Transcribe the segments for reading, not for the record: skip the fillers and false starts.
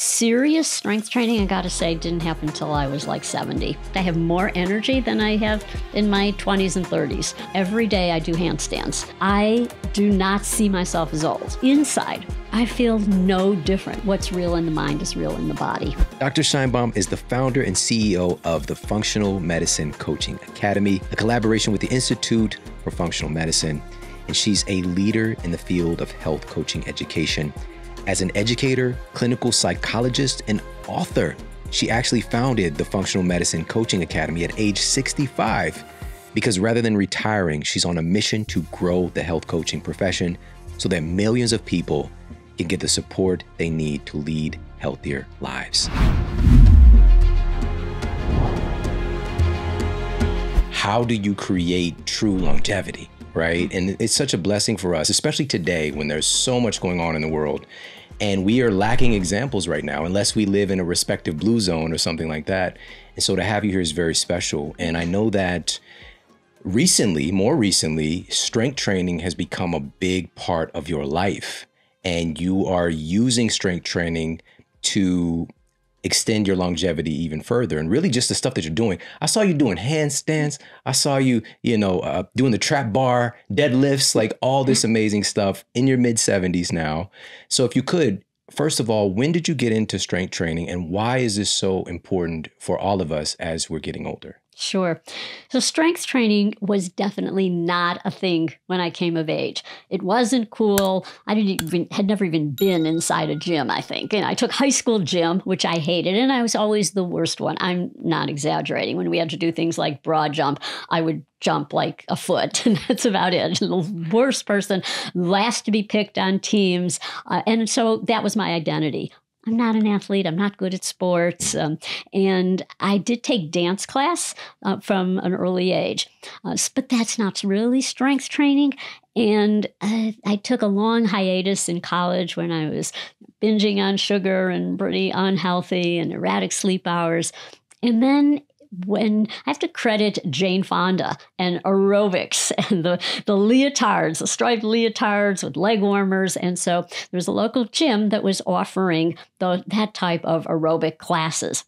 Serious strength training, I gotta say, didn't happen until I was like 70. I have more energy than I have in my 20s and 30s. Every day I do handstands. I do not see myself as old. Inside, I feel no different. What's real in the mind is real in the body. Dr. Scheinbaum is the founder and CEO of the Functional Medicine Coaching Academy, a collaboration with the Institute for Functional Medicine, and she's a leader in the field of health coaching education. As an educator, clinical psychologist, and author, she actually founded the Functional Medicine Coaching Academy at age 65 because rather than retiring, she's on a mission to grow the health coaching profession so that millions of people can get the support they need to lead healthier lives. How do you create true longevity, right? And it's such a blessing for us, especially today when there's so much going on in the world. And we are lacking examples right now, unless we live in a respective blue zone or something like that. And so to have you here is very special. And I know that more recently, strength training has become a big part of your life. And you are using strength training to extend your longevity even further. And really just the stuff that you're doing. I saw you doing handstands. I saw you, doing the trap bar, deadlifts, like all this amazing stuff in your mid 70s now. So if you could, first of all, when did you get into strength training and why is this so important for all of us as we're getting older? Sure. So strength training was definitely not a thing when I came of age. It wasn't cool. I had never even been inside a gym, I think. And I took high school gym, which I hated, and I was always the worst one. I'm not exaggerating. When we had to do things like broad jump, I would jump like a foot, and that's about it. The worst person, last to be picked on teams. And so that was my identity. I'm not an athlete. I'm not good at sports. And I did take dance class from an early age. But that's not really strength training. And I took a long hiatus in college when I was binging on sugar and pretty unhealthy and erratic sleep hours. And then when I have to credit Jane Fonda and aerobics and the leotards, the striped leotards with leg warmers. And so there was a local gym that was offering that type of aerobic classes.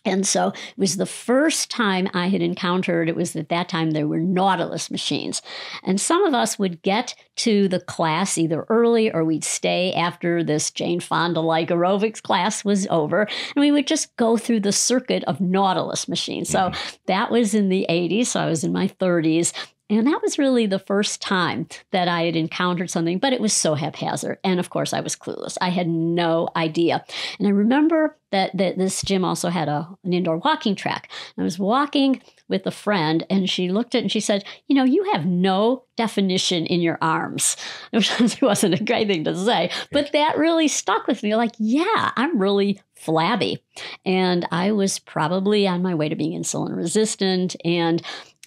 And so it was the first time I had encountered, it was at that time there were Nautilus machines. And some of us would get to the class either early or we'd stay after this Jane Fonda-like aerobics class was over. And we would just go through the circuit of Nautilus machines. So that was in the 80s. So I was in my 30s. And that was really the first time that I had encountered something, but it was so haphazard. And of course, I was clueless. I had no idea. And I remember that this gym also had an indoor walking track. I was walking with a friend, and she looked at it and she said, you have no definition in your arms. It wasn't a great thing to say, but that really stuck with me. Like, yeah, I'm really flabby. And I was probably on my way to being insulin resistant. And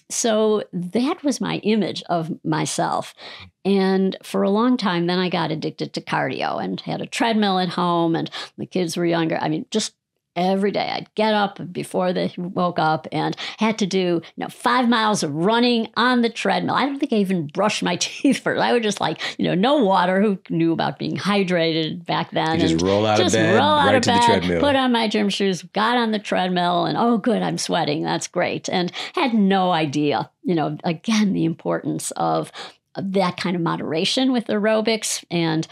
so that was my image of myself. And for a long time, then I got addicted to cardio and had a treadmill at home, and the kids were younger. I mean, just every day I'd get up before they woke up and had to do 5 miles of running on the treadmill. I don't think I even brushed my teeth first. I would just no water. Who knew about being hydrated back then? You just roll out of bed, right to the treadmill. Put on my gym shoes, got on the treadmill, and oh, good, I'm sweating. That's great. And had no idea, again, the importance of that kind of moderation with aerobics, and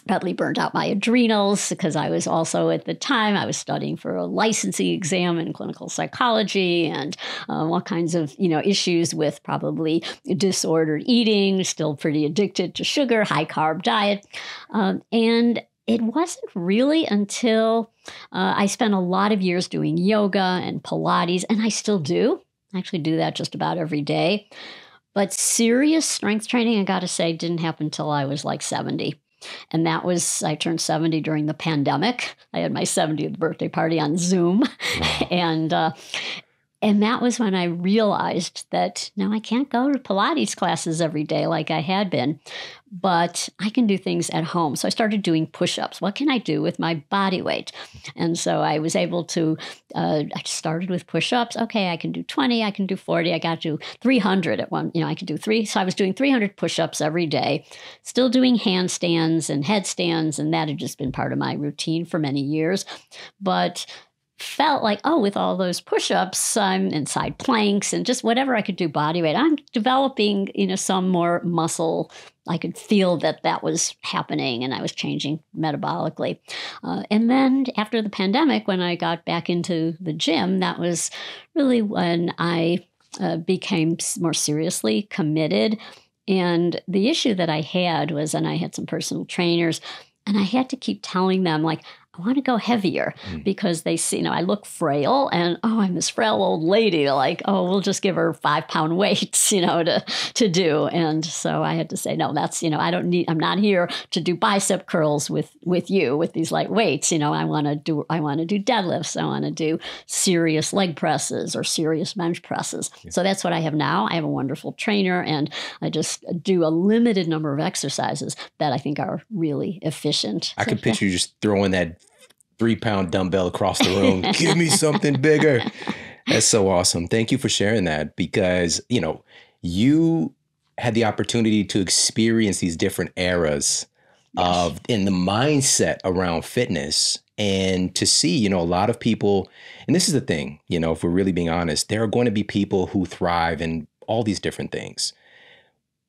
probably burned out my adrenals because I was also at the time, I was studying for a licensing exam in clinical psychology and all kinds of, issues with probably disordered eating, still pretty addicted to sugar, high carb diet. And it wasn't really until I spent a lot of years doing yoga and Pilates, and I still do. I actually do that just about every day. But serious strength training, I got to say, didn't happen until I was like 70. And I turned 70 during the pandemic. I had my 70th birthday party on Zoom. And And that was when I realized that now I can't go to Pilates classes every day like I had been, but I can do things at home. So I started doing push-ups. What can I do with my body weight? And so I was able to, I started with push-ups. Okay, I can do 20, I can do 40, I got to 300 at one, I could do three. So I was doing 300 push-ups every day, still doing handstands and headstands, and that had just been part of my routine for many years. But felt like, oh, with all those push-ups, I'm inside planks and just whatever I could do body weight. I'm developing, some more muscle. I could feel that was happening and I was changing metabolically. And then after the pandemic, when I got back into the gym, that was really when I became more seriously committed. And the issue that I had was, and I had some personal trainers, and I had to keep telling them, like, I want to go heavier because they see, I look frail and, oh, I'm this frail old lady. They're like, oh, we'll just give her 5-pound weights, to do. And so I had to say, no, that's, I'm not here to do bicep curls with you with these light weights. I want to do deadlifts. I want to do serious leg presses or serious bench presses. Yeah. So that's what I have now. I have a wonderful trainer and I just do a limited number of exercises that I think are really efficient. I can picture you just throwing that 3-pound dumbbell across the room. Give me something bigger. That's so awesome. Thank you for sharing that because, you had the opportunity to experience these different eras in the mindset around fitness and to see, a lot of people, and this is the thing, if we're really being honest, there are going to be people who thrive in all these different things.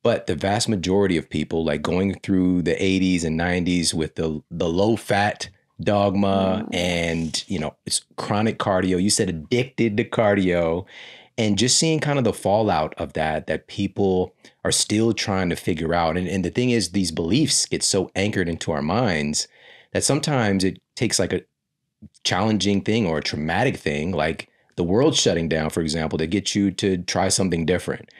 But the vast majority of people, like going through the 80s and 90s with the low fat dogma and, it's chronic cardio. You said addicted to cardio and just seeing kind of the fallout of that people are still trying to figure out. And the thing is, these beliefs get so anchored into our minds that sometimes it takes like a challenging thing or a traumatic thing, like the world shutting down, for example, to get you to try something different.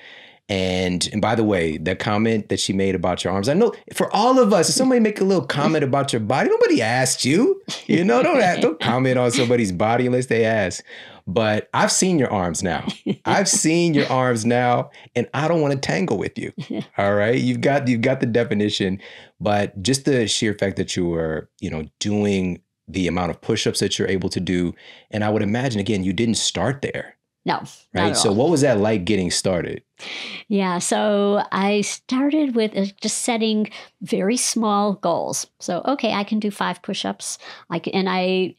And by the way, that comment that she made about your arms, I know for all of us, if somebody make a little comment about your body, nobody asked you, don't comment on somebody's body unless they ask. But I've seen your arms now. I've seen your arms now, and I don't want to tangle with you. All right. You've got the definition, but just the sheer fact that you were, doing the amount of push-ups that you're able to do. And I would imagine, again, you didn't start there. No. Right. So what was that like getting started? Yeah. So I started with just setting very small goals. So, okay, I can do 5 push-ups. And I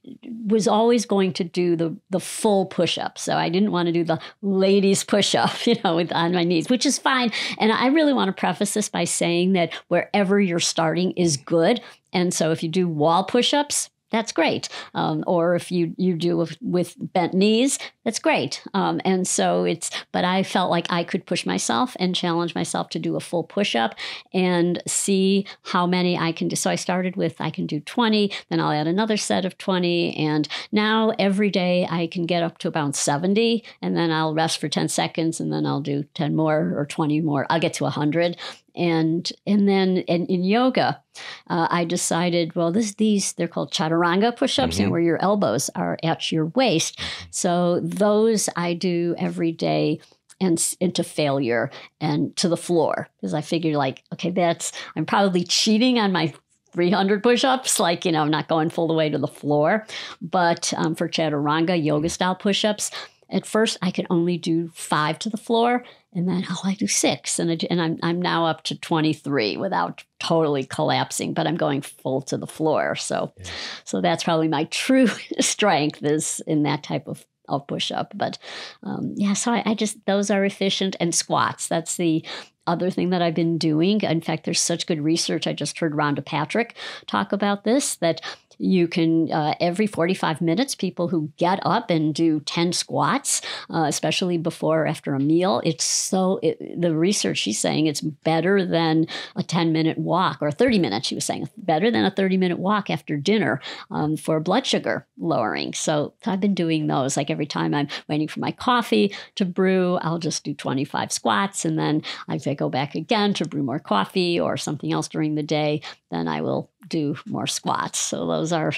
was always going to do the full push-up. So I didn't want to do the ladies push-up, on my knees, which is fine. And I really want to preface this by saying that wherever you're starting is good. And so if you do wall push-ups, that's great. Or if you do with bent knees, that's great. And so but I felt like I could push myself and challenge myself to do a full push-up and see how many I can do. So I started with, I can do 20, then I'll add another set of 20. And now every day I can get up to about 70 and then I'll rest for 10 seconds and then I'll do 10 more or 20 more. I'll get to 100. And then in yoga, I decided, well, they're called chaturanga push-ups, where your elbows are at your waist. So those I do every day and into failure and to the floor because I figured okay, I'm probably cheating on my 300 push-ups, I'm not going full the way to the floor. But for chaturanga yoga style push-ups, at first I could only do 5 to the floor. And then, I do 6. And I'm now up to 23 without totally collapsing, but I'm going full to the floor. So that's probably my true strength is in that type of push-up. But so I just, those are efficient. And squats, that's the other thing that I've been doing. In fact, there's such good research. I just heard Rhonda Patrick talk about this, that you can, every 45 minutes, people who get up and do 10 squats, especially before or after a meal, the research she's saying it's better than a 10-minute walk, or 30 minutes, she was saying, better than a 30-minute walk after dinner for blood sugar lowering. So I've been doing those. Like every time I'm waiting for my coffee to brew, I'll just do 25 squats. And then if I go back again to brew more coffee or something else during the day, then I will do more squats. So those are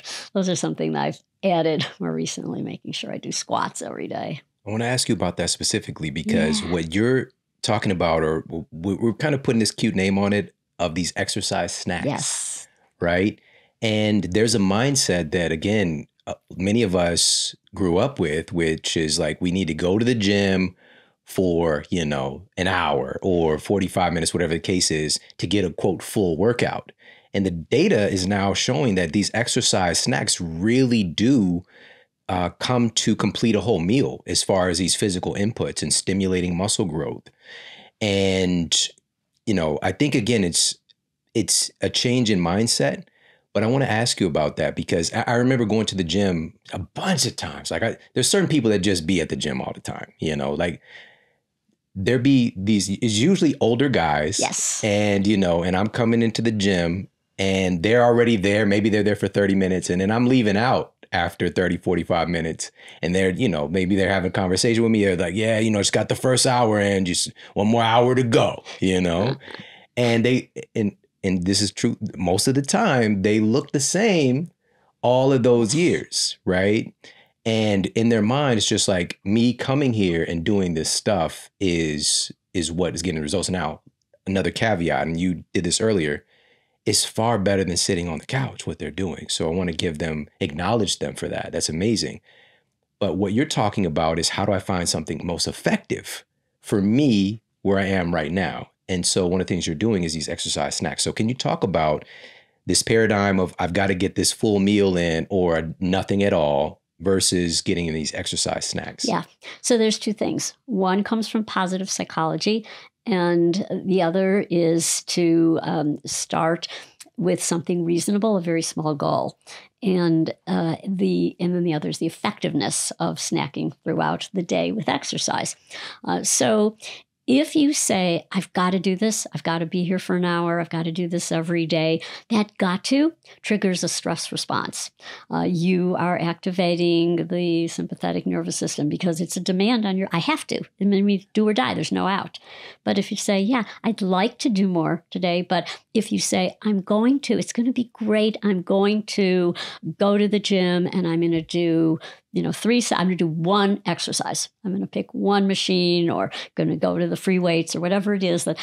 something that I've added more recently, making sure I do squats every day. I want to ask you about that specifically because Yeah. what you're talking about, or we're kind of putting this cute name on it, of these exercise snacks, Yes. right? And there's a mindset that, again, many of us grew up with, which is like we need to go to the gym for, an hour or 45 minutes, whatever the case is, to get a quote full workout. And the data is now showing that these exercise snacks really do come to complete a whole meal as far as these physical inputs and stimulating muscle growth. And, I think again, it's a change in mindset. But I want to ask you about that because I remember going to the gym a bunch of times. Like there's certain people that just be at the gym all the time, like there be these, it's usually older guys. Yes. And I'm coming into the gym and they're already there. Maybe they're there for 30 minutes and then I'm leaving out after 30, 45 minutes. And they're, maybe they're having a conversation with me. They're like, yeah, just got the first hour in, just one more hour to go, and and this is true. Most of the time they look the same all of those years. Right. And in their mind, it's just like me coming here and doing this stuff is what is getting results. Now, another caveat, and you did this earlier, it's far better than sitting on the couch, what they're doing. So I want to acknowledge them for that. That's amazing. But what you're talking about is how do I find something most effective for me where I am right now? And so one of the things you're doing is these exercise snacks. So can you talk about this paradigm of I've got to get this full meal in or nothing at all versus getting in these exercise snacks? Yeah. So there's two things. One comes from positive psychology, and the other is to start with something reasonable, a very small goal. And then the other is the effectiveness of snacking throughout the day with exercise. So if you say, I've got to do this, I've got to be here for an hour, I've got to do this every day, that got to triggers a stress response. You are activating the sympathetic nervous system because it's a demand on I have to. And then we do or die, there's no out. But if you say, yeah, I'd like to do more today, but if you say, I'm going to, it's going to be great, I'm going to go to the gym and I'm going to do I'm going to do one exercise. I'm going to pick one machine or going to go to the free weights or whatever it is and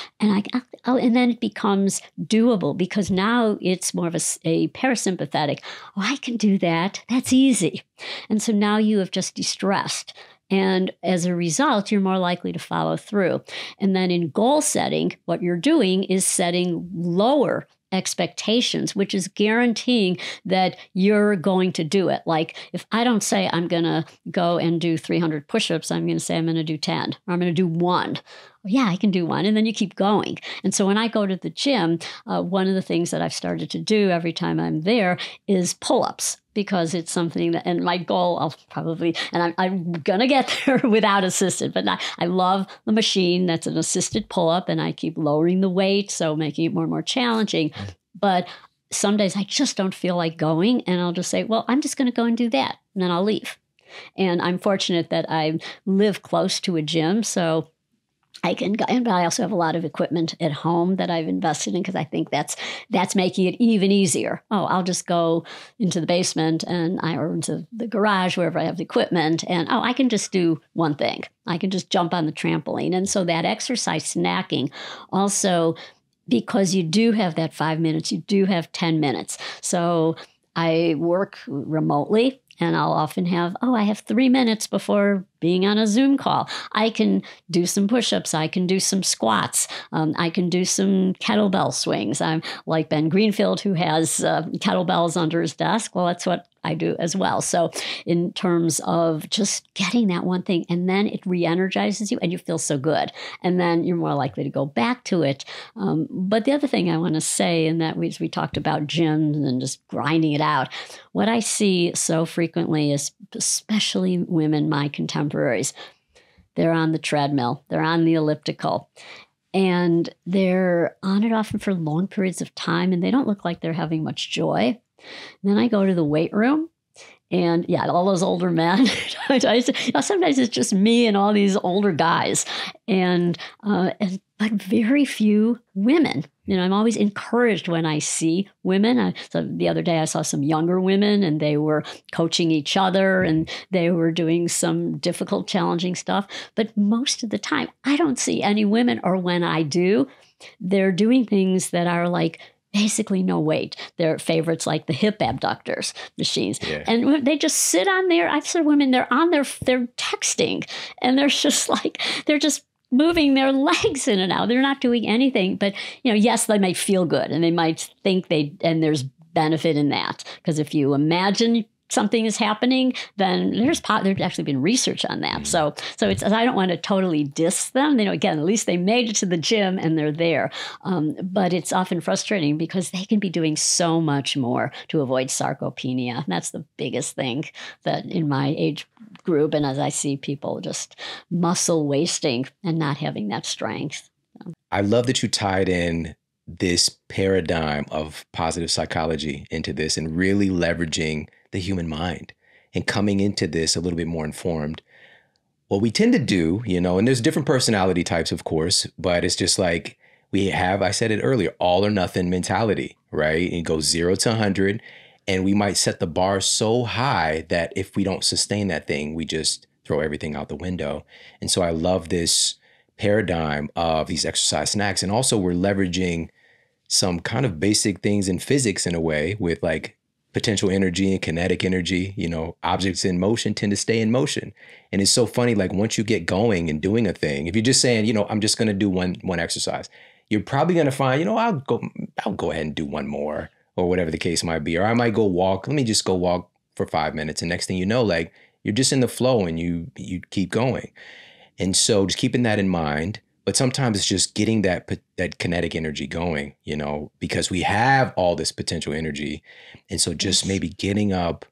then it becomes doable because now it's more of a parasympathetic. Oh, I can do that. That's easy. And so now you have just de-stressed. And as a result, you're more likely to follow through. And then in goal setting, what you're doing is setting lower expectations, which is guaranteeing that you're going to do it. Like if I don't say I'm going to go and do 300 push-ups, I'm going to say I'm going to do 10 or I'm going to do one. Well, yeah, I can do one. And then you keep going. And so when I go to the gym, one of the things that I've started to do every time I'm there is pull-ups. Because it's something that, and my goal, I'm going to get there without assisted, but I love the machine that's an assisted pull-up and I keep lowering the weight, so making it more and more challenging. But some days I just don't feel like going and I'll just say, well, I'm just going to go and do that and then I'll leave. And I'm fortunate that I live close to a gym, so I can go, but I also have a lot of equipment at home that I've invested in because I think that's making it even easier. Oh, I'll just go into the basement or into the garage, wherever I have the equipment, and I can just do one thing. I can just jump on the trampoline. And so that exercise snacking also, because you do have that 5 minutes, you do have 10 minutes. So I work remotely. And I'll often have, I have 3 minutes before being on a Zoom call. I can do some push-ups. I can do some squats. I can do some kettlebell swings. I'm like Ben Greenfield, who has kettlebells under his desk. Well, that's what I do as well. So in terms of just getting that one thing, and then it re-energizes you and you feel so good. And then you're more likely to go back to it. But the other thing I want to say, and that we talked about gyms and just grinding it out, what I see so frequently is, especially women, my contemporaries, they're on the treadmill, they're on the elliptical, and they're on it often for long periods of time, and they don't look like they're having much joy. Then I go to the weight room, and yeah, all those older men. Sometimes it's just me and all these older guys, but very few women. I'm always encouraged when I see women. So the other day I saw some younger women and they were coaching each other and they were doing some difficult, challenging stuff. But most of the time, I don't see any women, or when I do, they're doing things that are like basically no weight. Their favorites like the hip abductors machines. Yeah. And they just sit on there. I've said women, they're texting and they're just moving their legs in and out. They're not doing anything. But, yes, they might feel good and they might think and there's benefit in that. Because if you imagine something is happening, then there's actually been research on that. So I don't want to totally diss them. Again, at least they made it to the gym and they're there. But it's often frustrating because they can be doing so much more to avoid sarcopenia. And that's the biggest thing that in my age group, and as I see people just muscle wasting and not having that strength. I love that you tied in this paradigm of positive psychology into this and really leveraging the human mind and coming into this a little bit more informed. What we tend to do, and there's different personality types, of course, but it's just like I said it earlier, all or nothing mentality, right? It goes 0 to 100. And we might set the bar so high that if we don't sustain that thing, we just throw everything out the window. And so I love this paradigm of these exercise snacks. And also we're leveraging some kind of basic things in physics in a way with like potential energy and kinetic energy. Objects in motion tend to stay in motion. And it's so funny, like once you get going and doing a thing, if you're just saying, I'm just going to do one exercise, you're probably going to find, I'll go ahead and do one more or whatever the case might be. Or I might go walk. Let me just go walk for 5 minutes. And next thing you know, like you're just in the flow and you keep going. And so just keeping that in mind. But sometimes it's just getting that kinetic energy going, because we have all this potential energy. And so just maybe getting up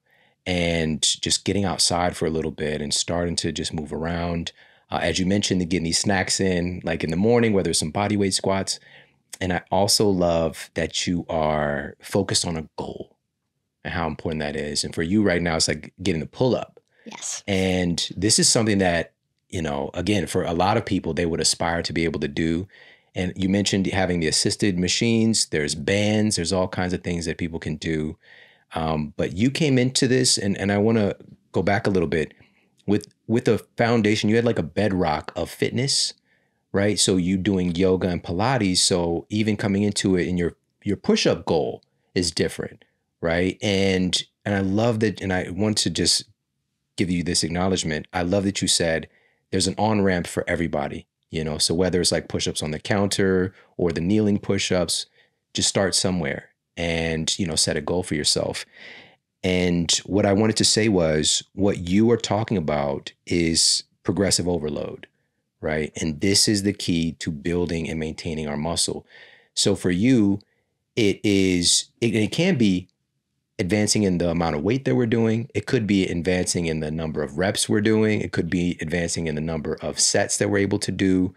and just getting outside for a little bit and starting to just move around. As you mentioned, getting these snacks in, like in the morning, whether it's some body weight squats. And I also love that you are focused on a goal and how important that is. And for you right now, it's like getting the pull up. Yes. And this is something that, again, for a lot of people, they would aspire to be able to do. And you mentioned having the assisted machines. There's bands. There's all kinds of things that people can do. But you came into this, and I want to go back a little bit. With a foundation, you had like a bedrock of fitness, right? So you doing yoga and Pilates. So even coming into it, and your push-up goal is different, right? And I love that, and I want to just give you this acknowledgement. I love that you said, there's an on-ramp for everybody, so whether it's like push-ups on the counter or the kneeling push-ups, just start somewhere and, set a goal for yourself. And what I wanted to say was what you are talking about is progressive overload, right? And this is the key to building and maintaining our muscle. So for you, it can be advancing in the amount of weight that we're doing. It could be advancing in the number of reps we're doing. It could be advancing in the number of sets that we're able to do.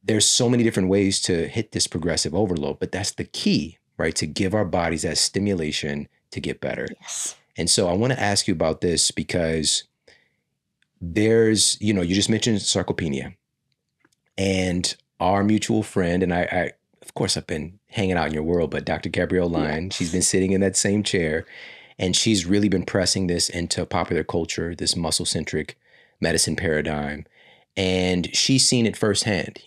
There's so many different ways to hit this progressive overload, but that's the key, right? To give our bodies that stimulation to get better. Yes. And so I want to ask you about this because there's, you just mentioned sarcopenia, and our mutual friend, and I of course, I've been hanging out in your world, but Dr. Gabrielle Lyon, she's been sitting in that same chair, and she's really been pressing this into popular culture, this muscle-centric medicine paradigm. And she's seen it firsthand,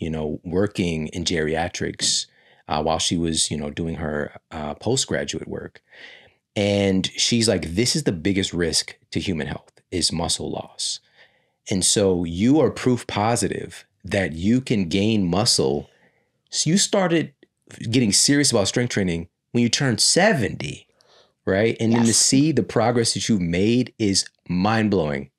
working in geriatrics while she was, doing her postgraduate work. And she's like, this is the biggest risk to human health is muscle loss. And so you are proof positive that you can gain muscle. So you started getting serious about strength training when you turned 70, right? And then to see the progress that you've made is mind-blowing.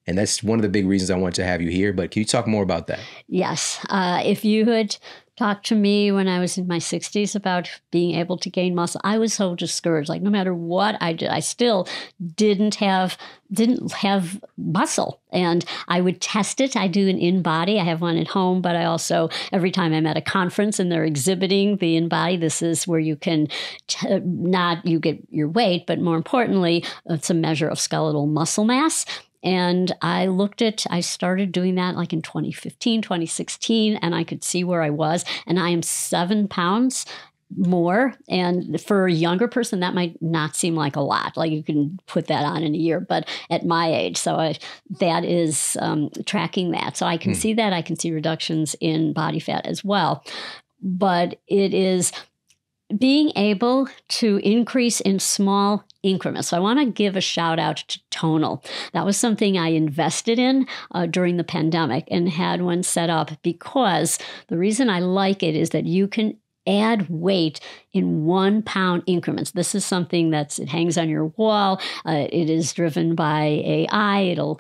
And that's one of the big reasons I want to have you here. But can you talk more about that? Yes. If you had talked to me when I was in my 60s about being able to gain muscle, I was so discouraged. Like no matter what I did, I still didn't have muscle. And I would test it. I do an in-body. I have one at home, but I also, every time I'm at a conference and they're exhibiting the in-body, this is where you can you get your weight, but more importantly, it's a measure of skeletal muscle mass. And I started doing that like in 2015, 2016, and I could see where I was. And I am 7 pounds more. And for a younger person, that might not seem like a lot. Like you can put that on in a year, but at my age, that is tracking that. So I can see that. I can see reductions in body fat as well. But it is being able to increase in small increments. So I want to give a shout out to Tonal. That was something I invested in during the pandemic and had one set up, because the reason I like it is that you can add weight in 1 pound increments. This is something it hangs on your wall. It is driven by AI. It'll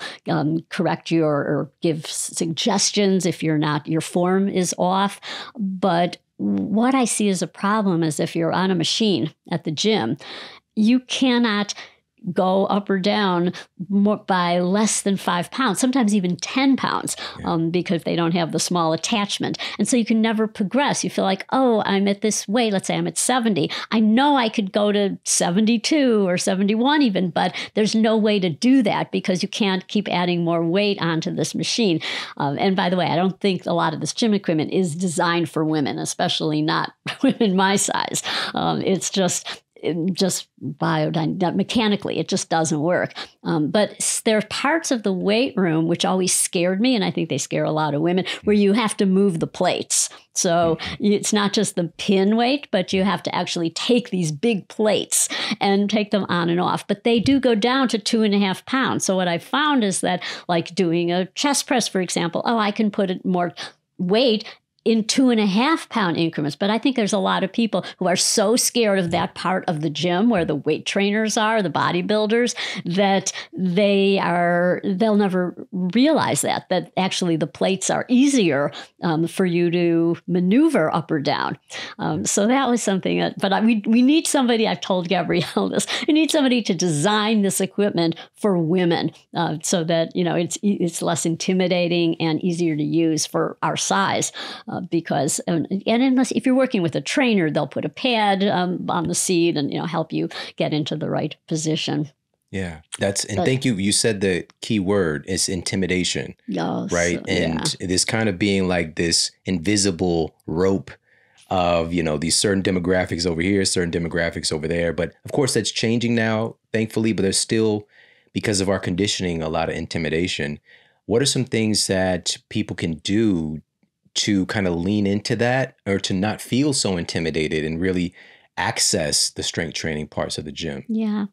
correct or give suggestions if your form is off. But what I see as a problem is if you're on a machine at the gym, you cannot go up or down by less than 5 pounds, sometimes even 10 pounds, because they don't have the small attachment. And so you can never progress. You feel like, oh, I'm at this weight. Let's say I'm at 70. I know I could go to 72 or 71 even, but there's no way to do that because you can't keep adding more weight onto this machine. And by the way, I don't think a lot of this gym equipment is designed for women, especially not women my size. It's just mechanically, it just doesn't work. But there are parts of the weight room which always scared me, and I think they scare a lot of women, where you have to move the plates. So it's not just the pin weight, but you have to actually take these big plates and take them on and off. But they do go down to 2.5 pounds. So what I found is that, like doing a chest press, for example, I can put more weight in 2.5 pound increments. But I think there's a lot of people who are so scared of that part of the gym where the weight trainers are, the bodybuilders, that they'll never realize that actually the plates are easier for you to maneuver up or down. So that was something we need somebody, I've told Gabrielle this, we need somebody to design this equipment for women so that, it's less intimidating and easier to use for our size. Because unless if you're working with a trainer, they'll put a pad on the seat and help you get into the right position. Yeah, thank you. You said the key word is intimidation, right? And this kind of being like this invisible rope of these certain demographics over here, certain demographics over there. But of course, that's changing now, thankfully. But there's still, because of our conditioning, a lot of intimidation. What are some things that people can do to kind of lean into that, or to not feel so intimidated and really access the strength training parts of the gym? Yeah.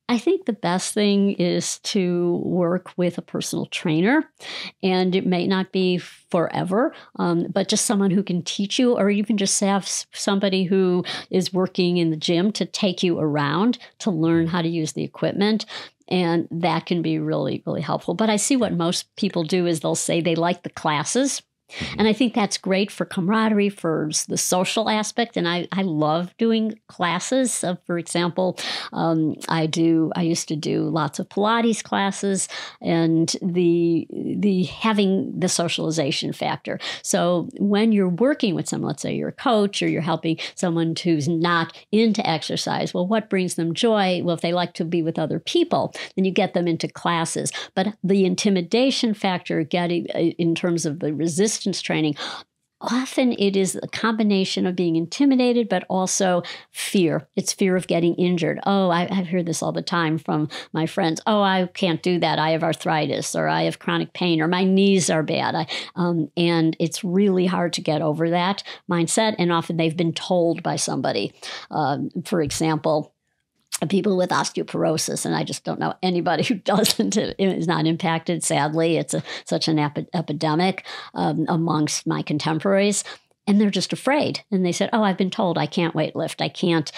I think the best thing is to work with a personal trainer, and it may not be forever, but just someone who can teach you, or even just have somebody who is working in the gym to take you around to learn how to use the equipment. And that can be really, really helpful. But I see what most people do is they'll say they like the classes. And I think that's great for camaraderie, for the social aspect. And I love doing classes. For example, I used to do lots of Pilates classes, and the having the socialization factor. So when you're working with someone, let's say you're a coach or you're helping someone who's not into exercise, well, what brings them joy? Well, if they like to be with other people, then you get them into classes. But the intimidation factor, getting in terms of the resistance training, often it is a combination of being intimidated, but also fear. It's fear of getting injured. Oh, I've heard this all the time from my friends. Oh, I can't do that. I have arthritis, or I have chronic pain, or my knees are bad. And it's really hard to get over that mindset. And often they've been told by somebody, for example, people with osteoporosis, and I just don't know anybody who is not impacted. Sadly, it's such an epidemic amongst my contemporaries, and they're just afraid. And they said, "Oh, I've been told I can't weight lift. I can't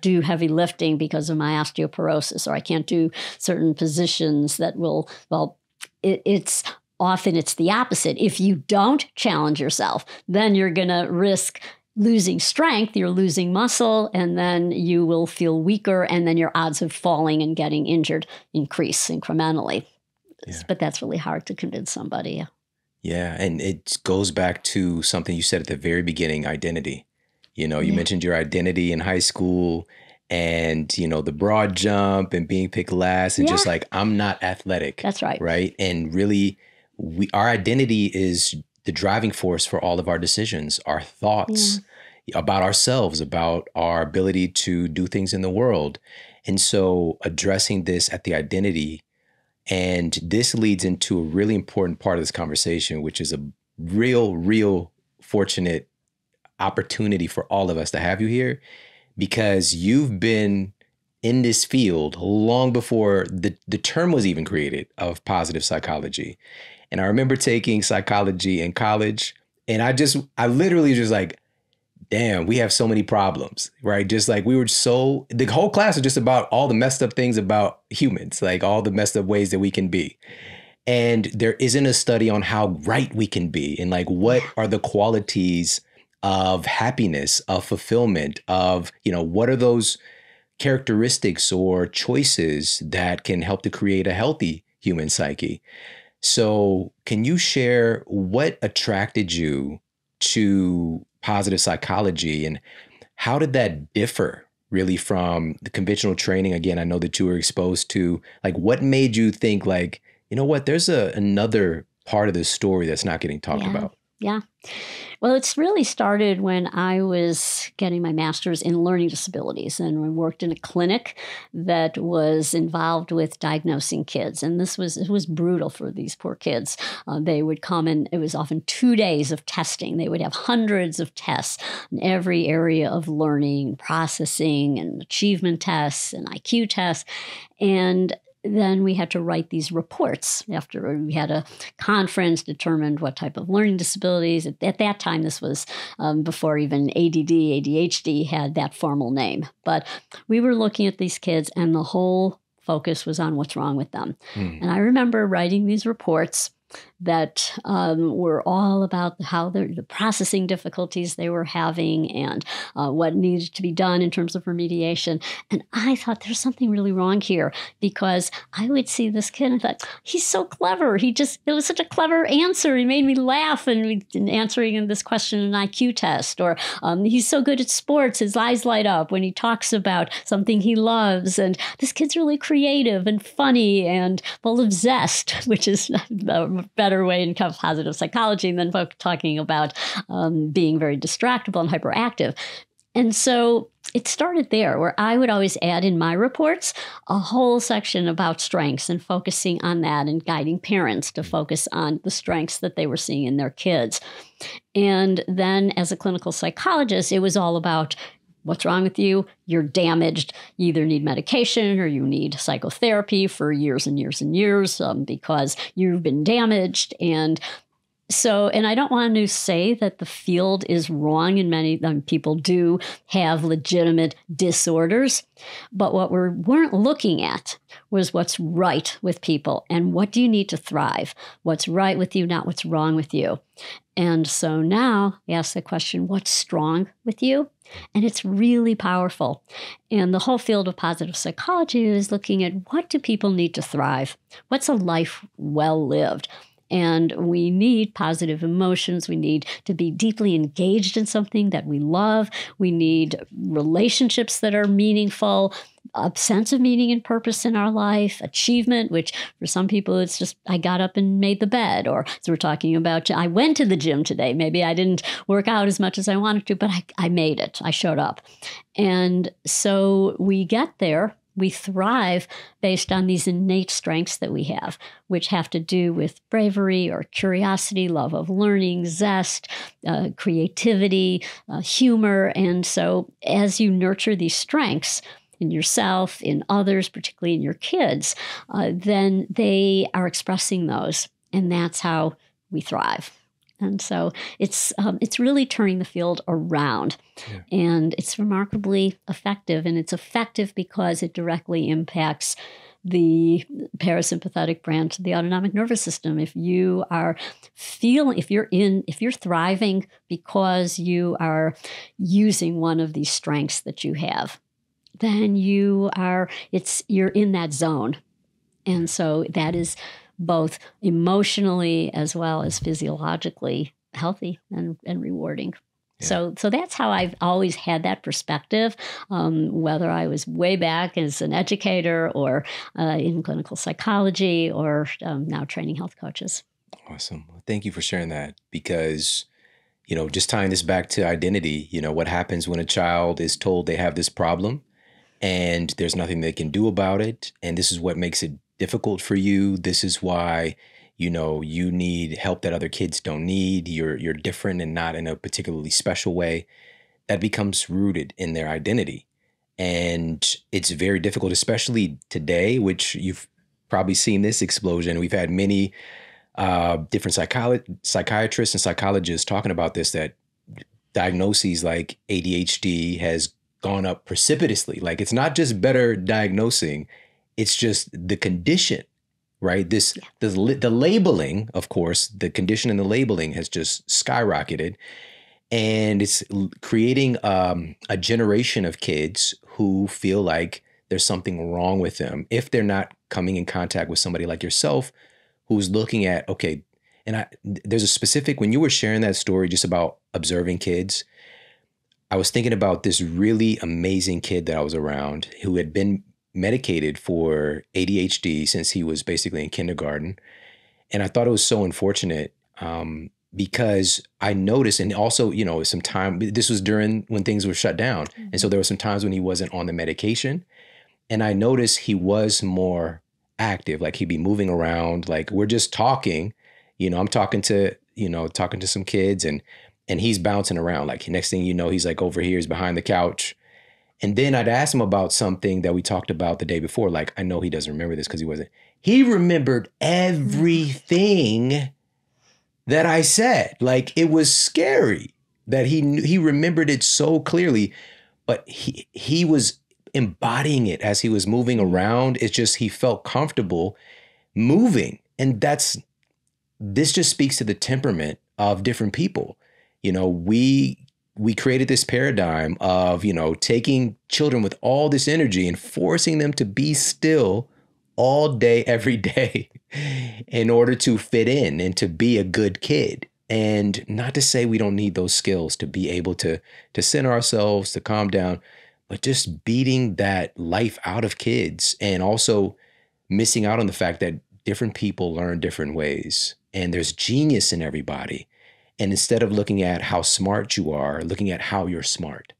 do heavy lifting because of my osteoporosis, or I can't do certain positions that will." Well, it's often the opposite. If you don't challenge yourself, then you're going to risk losing strength, you're losing muscle, and then you will feel weaker, and then your odds of falling and getting injured increase incrementally. Yeah. But that's really hard to convince somebody. Yeah, and it goes back to something you said at the very beginning, identity. You mentioned your identity in high school, and, the broad jump and being picked last, and just like, I'm not athletic. That's right. Right? And really, our identity is the driving force for all of our decisions, our thoughts. about ourselves, about our ability to do things in the world. And so addressing this at the identity, and this leads into a really important part of this conversation, which is a real fortunate opportunity for all of us to have you here, because you've been in this field long before the term was even created of positive psychology. And I remember taking psychology in college, and I literally just like, damn, we have so many problems, right? Just like the whole class was just about all the messed up things about humans, like all the messed up ways that we can be. And there isn't a study on how right we can be and like what are the qualities of happiness, of fulfillment, of, what are those characteristics or choices that can help to create a healthy human psyche. So can you share what attracted you to positive psychology, and how did that differ really from the conventional training? Again, I know that you were exposed to, like, what made you think like, you know what, there's another part of this story that's not getting talked about? Yeah. Well, it's really started when I was getting my master's in learning disabilities, and we worked in a clinic that was involved with diagnosing kids. And it was brutal for these poor kids. They would come and it was often 2 days of testing. They would have hundreds of tests in every area of learning, processing, and achievement tests and IQ tests. And then we had to write these reports after we had a conference, determined what type of learning disabilities. At that time, this was before even ADD, ADHD had that formal name. But we were looking at these kids, and the whole focus was on what's wrong with them. And I remember writing these reports that were all about how the processing difficulties they were having and what needed to be done in terms of remediation. And I thought there's something really wrong here, because I would see this kid and I thought, he's so clever. It was such a clever answer. He made me laugh in answering this question in an IQ test. Or he's so good at sports. His eyes light up when he talks about something he loves. And this kid's really creative and funny and full of zest, which is a better way in positive psychology than talking about being very distractible and hyperactive. And so it started there, where I would always add in my reports a whole section about strengths and focusing on that and guiding parents to focus on the strengths that they were seeing in their kids. And then as a clinical psychologist, it was all about what's wrong with you? You're damaged. You either need medication or you need psychotherapy for years and years and years because you've been damaged. And I don't want to say that the field is wrong, and many people do have legitimate disorders. But what we weren't looking at was what's right with people and what do you need to thrive? What's right with you, not what's wrong with you. And so now we ask the question, what's strong with you? And it's really powerful. And the whole field of positive psychology is looking at what do people need to thrive? What's a life well lived? And we need positive emotions. We need to be deeply engaged in something that we love. We need relationships that are meaningful, a sense of meaning and purpose in our life, achievement, which for some people, it's just, I got up and made the bed. Or so we're talking about, I went to the gym today. Maybe I didn't work out as much as I wanted to, but I made it. I showed up. And so we get there. We thrive based on these innate strengths that we have, which have to do with bravery or curiosity, love of learning, zest, creativity, humor. And so as you nurture these strengths in yourself, in others, particularly in your kids, then they are expressing those. And that's how we thrive. And so it's really turning the field around. Yeah. And it's remarkably effective. And it's effective because it directly impacts the parasympathetic branch of the autonomic nervous system. If you are if you're thriving because you are using one of these strengths that you have, then you're in that zone. And so that is both emotionally as well as physiologically healthy and rewarding. Yeah. So that's how I've always had that perspective, whether I was way back as an educator or in clinical psychology or now training health coaches. Awesome. Well, thank you for sharing that, because just tying this back to identity, what happens when a child is told they have this problem and there's nothing they can do about it. And this is what makes it difficult for you. This is why, you need help that other kids don't need. You're different and not in a particularly special way. That becomes rooted in their identity. And it's very difficult, especially today, which you've probably seen this explosion. We've had many different psychiatrists and psychologists talking about this, that diagnoses like ADHD has gone up precipitously. Like, it's not just better diagnosing, it's just the condition, right? The labeling, of course, the condition and the labeling has just skyrocketed. And it's creating a generation of kids who feel like there's something wrong with them if they're not coming in contact with somebody like yourself who's looking at, okay, and there's a specific, when you were sharing that story just about observing kids, I was thinking about this really amazing kid that I was around who had been medicated for ADHD since he was basically in kindergarten. And I thought it was so unfortunate because I noticed, and also, some time, this was during when things were shut down. Mm-hmm. And so there were some times when he wasn't on the medication. And I noticed he was more active, like he'd be moving around, like we're just talking, I'm talking to some kids and he's bouncing around. Like next thing you know, he's like over here, he's behind the couch. And then I'd ask him about something that we talked about the day before. Like, I know he doesn't remember this because he wasn't. He remembered everything that I said. Like, it was scary that he remembered it so clearly, but he was embodying it as he was moving around. It's just, he felt comfortable moving. And this just speaks to the temperament of different people. We created this paradigm of, taking children with all this energy and forcing them to be still all day, every day in order to fit in and to be a good kid. And not to say we don't need those skills to be able to center ourselves, to calm down, but just beating that life out of kids and also missing out on the fact that different people learn different ways and there's genius in everybody. And instead of looking at how smart you are, looking at how you're smart,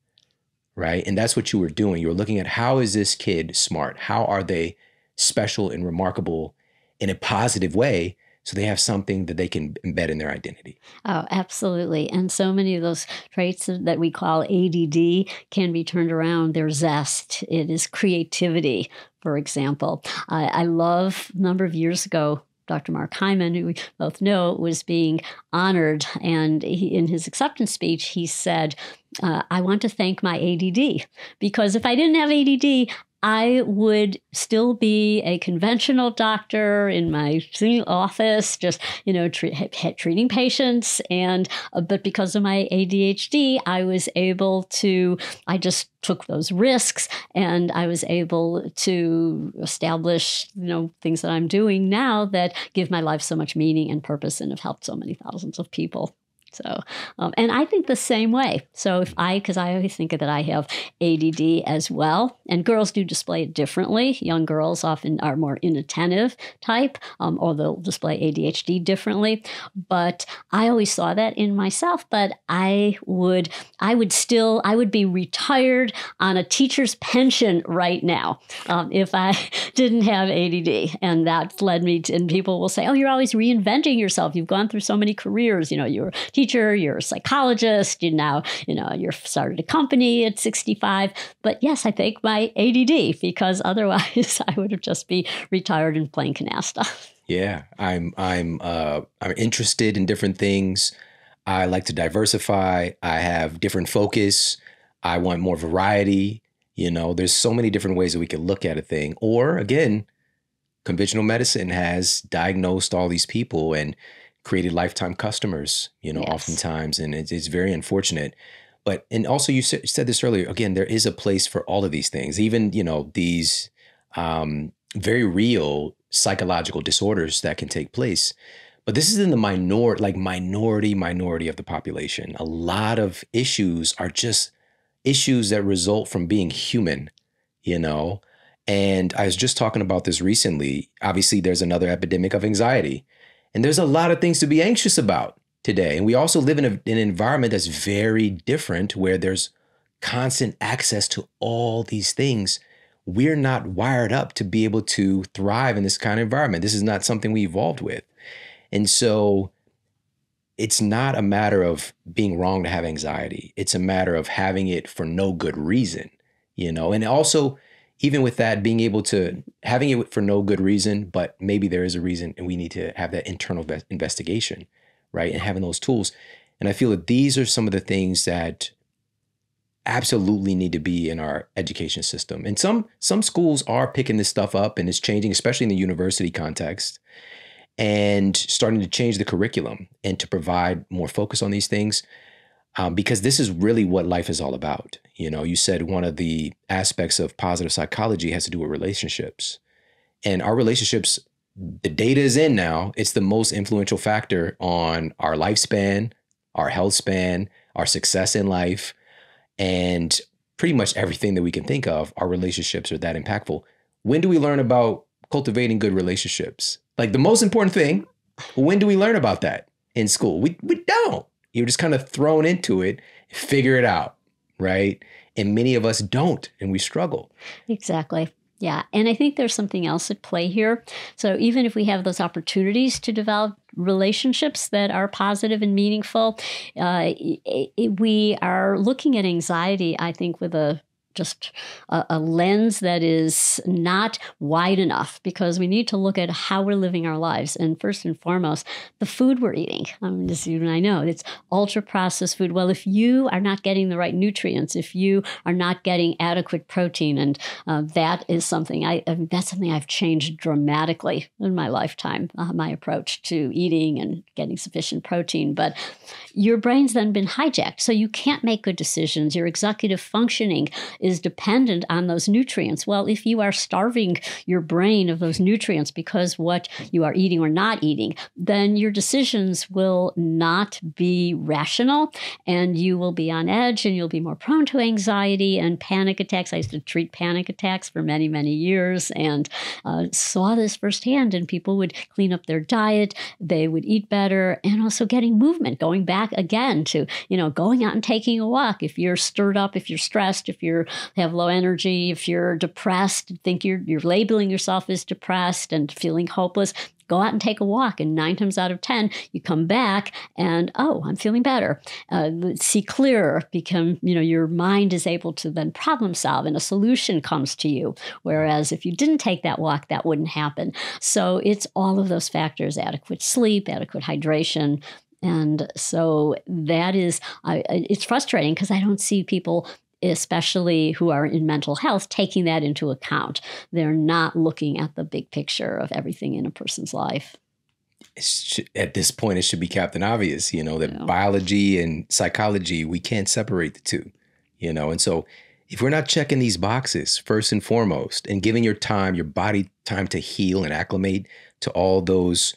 right? And that's what you were doing. You were looking at, how is this kid smart? How are they special and remarkable in a positive way so they have something that they can embed in their identity? Oh, absolutely. And so many of those traits that we call ADD can be turned around. Their zest. It is creativity, for example. I love, a number of years ago, Dr. Mark Hyman, who we both know, was being honored. And in his acceptance speech, he said, I want to thank my ADD, because if I didn't have ADD, I would still be a conventional doctor in my office, just, treating patients. But because of my ADHD, I just took those risks and I was able to establish, things that I'm doing now that give my life so much meaning and purpose and have helped so many thousands of people. So, and I think the same way. So because I always think that I have ADD as well, and girls do display it differently. Young girls often are more inattentive type, or they'll display ADHD differently. But I always saw that in myself, but I would be retired on a teacher's pension right now if I didn't have ADD. And that led me to, and people will say, oh, you're always reinventing yourself. You've gone through so many careers. You're teacher, you're a psychologist, you're started a company at 65. But yes, I thank my ADD, because otherwise I would have just be retired and playing canasta. Yeah, I'm interested in different things. I like to diversify. I have different focus. I want more variety. There's so many different ways that we could look at a thing. Or again, conventional medicine has diagnosed all these people and created lifetime customers, yes, oftentimes. And it's very unfortunate. But, and also you said this earlier, again, there is a place for all of these things, even, these very real psychological disorders that can take place. But this is in the minority of the population. A lot of issues are just issues that result from being human, And I was just talking about this recently. Obviously, there's another epidemic of anxiety. And there's a lot of things to be anxious about. today. And we also live in an environment that's very different where there's constant access to all these things. We're not wired up to be able to thrive in this kind of environment. This is not something we evolved with. And so it's not a matter of being wrong to have anxiety. It's a matter of having it for no good reason, and also even with that, being able to having it for no good reason, but maybe there is a reason and we need to have that internal investigation, right? And having those tools. And I feel that these are some of the things that absolutely need to be in our education system. And some schools are picking this stuff up and it's changing, especially in the university context, and starting to change the curriculum and to provide more focus on these things, because this is really what life is all about. You said one of the aspects of positive psychology has to do with relationships. And our relationships, the data is in now, it's the most influential factor on our lifespan, our health span, our success in life, and pretty much everything that we can think of. Our relationships are that impactful. When do we learn about cultivating good relationships? Like the most important thing, when do we learn about that in school? We don't. You're just kind of thrown into it, figure it out, right? And many of us don't, and we struggle. Exactly. Yeah. And I think there's something else at play here. So even if we have those opportunities to develop relationships that are positive and meaningful, we are looking at anxiety, I think, with just a lens that is not wide enough, because we need to look at how we're living our lives. And first and foremost, the food we're eating. As you and I know, it's ultra processed food. Well, if you are not getting the right nutrients, if you are not getting adequate protein, and that is something that's something I've changed dramatically in my lifetime, my approach to eating and getting sufficient protein. But your brain's then been hijacked, so you can't make good decisions. Your executive functioning is dependent on those nutrients. Well, if you are starving your brain of those nutrients because what you are eating or not eating, then your decisions will not be rational, and you will be on edge, and you'll be more prone to anxiety and panic attacks. I used to treat panic attacks for many, many years, and saw this firsthand. And people would clean up their diet, they would eat better, and also getting movement, going back again to, going out and taking a walk. If you're stirred up, if you're stressed, if you have low energy, if you're depressed, think you're labeling yourself as depressed and feeling hopeless, go out and take a walk. And 9 times out of 10, you come back and, I'm feeling better. See clearer, your mind is able to then problem solve and a solution comes to you. Whereas if you didn't take that walk, that wouldn't happen. So it's all of those factors: adequate sleep, adequate hydration. And so that is, it's frustrating because I don't see people, especially who are in mental health, taking that into account. They're not looking at the big picture of everything in a person's life. At this point, it should be Captain Obvious, that biology and psychology, we can't separate the two, And so if we're not checking these boxes first and foremost and giving your body time to heal and acclimate to all those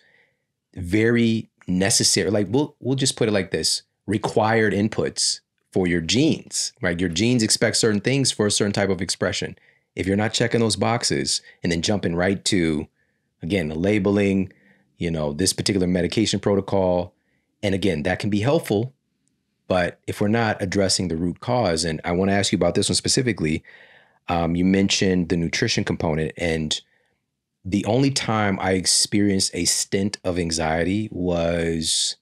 very necessary, like we'll just put it like this, required inputs for your genes, right? Your genes expect certain things for a certain type of expression. If you're not checking those boxes and then jumping right to, again, the labeling, this particular medication protocol, and again, that can be helpful, but if we're not addressing the root cause, and I want to ask you about this one specifically, you mentioned the nutrition component, and the only time I experienced a stint of anxiety was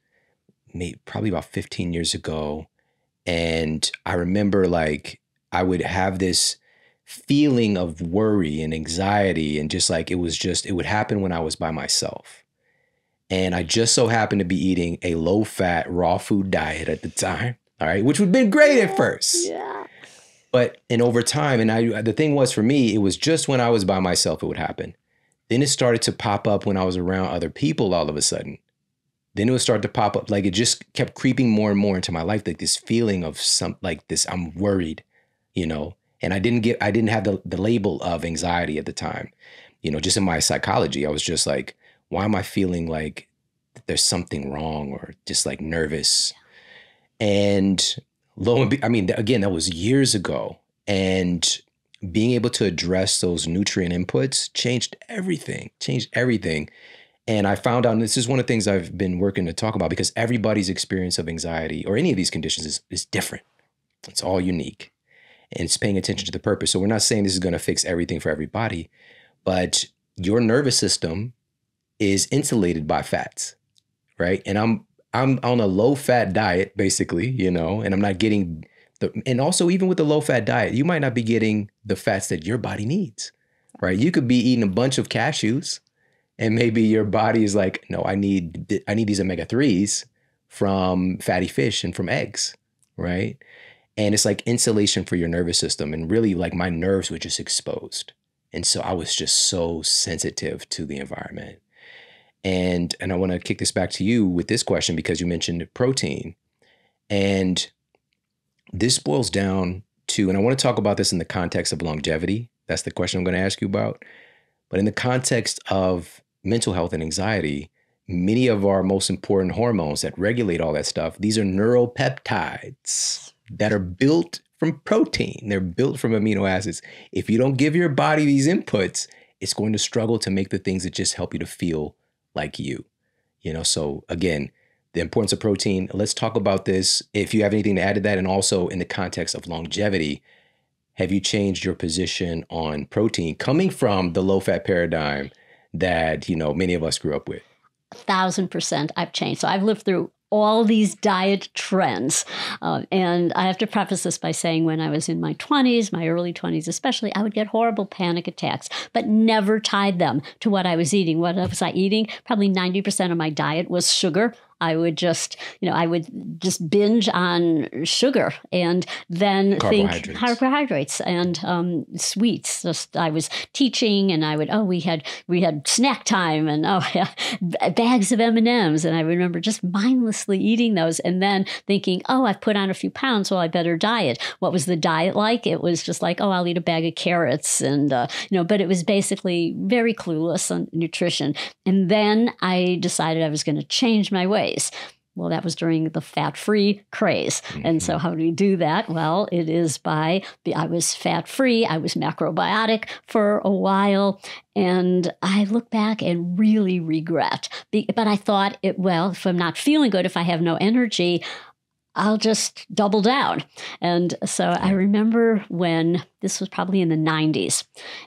probably about 15 years ago. And I remember I would have this feeling of worry and anxiety, and just it would happen when I was by myself. And I just so happened to be eating a low fat raw food diet at the time. All right. Which would have been great at first. Yeah. And over time, and the thing was for me, it was just when I was by myself, it would happen. Then it started to pop up when I was around other people all of a sudden. Then it would start to pop up, it just kept creeping more and more into my life, this feeling of this, I'm worried, and I didn't have the label of anxiety at the time, just in my psychology. I was just why am I feeling like there's something wrong, or just nervous? And again, that was years ago. And being able to address those nutrient inputs changed everything. And I found out, and this is one of the things I've been working to talk about, because everybody's experience of anxiety or any of these conditions is different. It's all unique. And it's paying attention to the purpose. So we're not saying this is going to fix everything for everybody, but your nervous system is insulated by fats, right? And I'm on a low fat diet, basically, you know, and I'm not getting and also even with the low fat diet, you might not be getting the fats that your body needs, right? You could be eating a bunch of cashews and maybe your body is like, no, I need these omega-3s from fatty fish and from eggs, right? And it's like insulation for your nervous system. And really, like, my nerves were just exposed. And so I was just so sensitive to the environment. And I want to kick this back to you with this question, because you mentioned protein. And this boils down to, and I want to talk about this in the context of longevity. That's the question I'm going to ask you about. But in the context of mental health and anxiety, many of our most important hormones that regulate all that stuff, these are neuropeptides that are built from protein. They're built from amino acids. If you don't give your body these inputs, it's going to struggle to make the things that just help you to feel like you. You know, so again, the importance of protein. Let's talk about this. If you have anything to add to that, and also in the context of longevity, have you changed your position on protein coming from the low-fat paradigm that, you know, many of us grew up with? 1,000% I've changed. So I've lived through all these diet trends. And I have to preface this by saying when I was in my 20s, my early 20s especially, I would get horrible panic attacks, but never tied them to what I was eating. What was I eating? Probably 90% of my diet was sugar. I would just binge on sugar and then think carbohydrates and sweets. Just I was teaching and I would, we had snack time and bags of M&Ms. And I remember just mindlessly eating those and then thinking, I've put on a few pounds, well, I better diet. What was the diet like? It was just like, I'll eat a bag of carrots and, but it was basically very clueless on nutrition. And then I decided I was going to change my ways. Well, that was during the fat-free craze. Mm-hmm. And so how do we do that? Well, it is I was fat-free. I was macrobiotic for a while. And I look back and really regret. But I thought, if I'm not feeling good, if I have no energy, I'll just double down. And so I remember when this was probably in the 90s,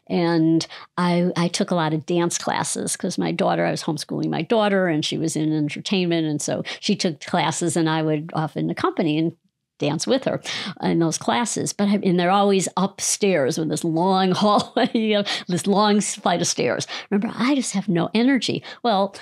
and I took a lot of dance classes because I was homeschooling my daughter, and she was in entertainment. And so she took classes, and I would often accompany and dance with her in those classes. And they're always upstairs with this long hallway, this long flight of stairs. Remember, I just have no energy. Well,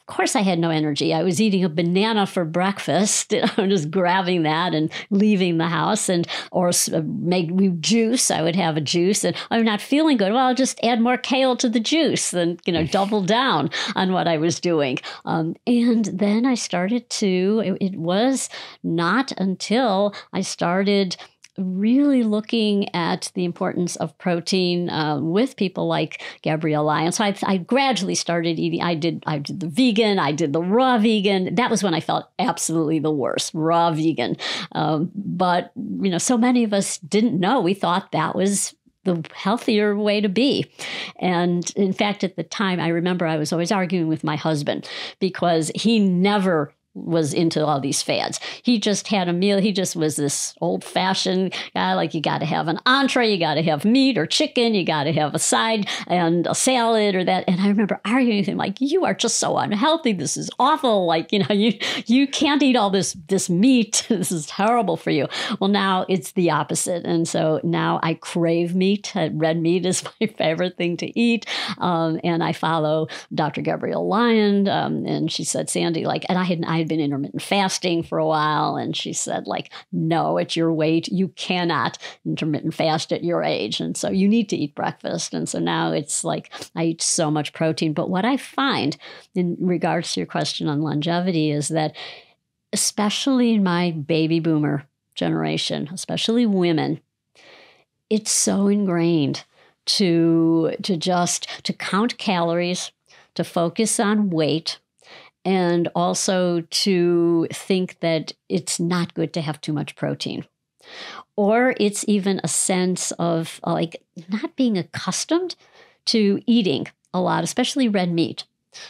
of course I had no energy. I was eating a banana for breakfast. I'm just grabbing that and leaving the house, or make juice. I would have a juice, and I'm not feeling good. Well, I'll just add more kale to the juice, and double down on what I was doing. And then I started to. It was not until I started really looking at the importance of protein with people like Gabrielle Lyon. So I gradually started eating. I did the vegan. I did the raw vegan. That was when I felt absolutely the worst, raw vegan. But so many of us didn't know. We thought that was the healthier way to be. And in fact, at the time, I remember I was always arguing with my husband because he never was into all these fads. He just had a meal. He just was this old-fashioned guy, like you got to have an entree, you got to have meat or chicken, you got to have a side and a salad or that. And I remember arguing with him, like, you are just so unhealthy. This is awful. Like, you can't eat all this meat. This is terrible for you. Well, now it's the opposite. And so now I crave meat. Red meat is my favorite thing to eat. And I follow Dr. Gabrielle Lyon. And she said, Sandi, and I had been intermittent fasting for a while. And she said, no, at your weight, you cannot intermittent fast at your age. And so you need to eat breakfast. And so now it's like I eat so much protein. But what I find in regards to your question on longevity is that, especially in my baby boomer generation, especially women, it's so ingrained to count calories, to focus on weight, and also to think that it's not good to have too much protein. Or it's even a sense of not being accustomed to eating a lot, especially red meat.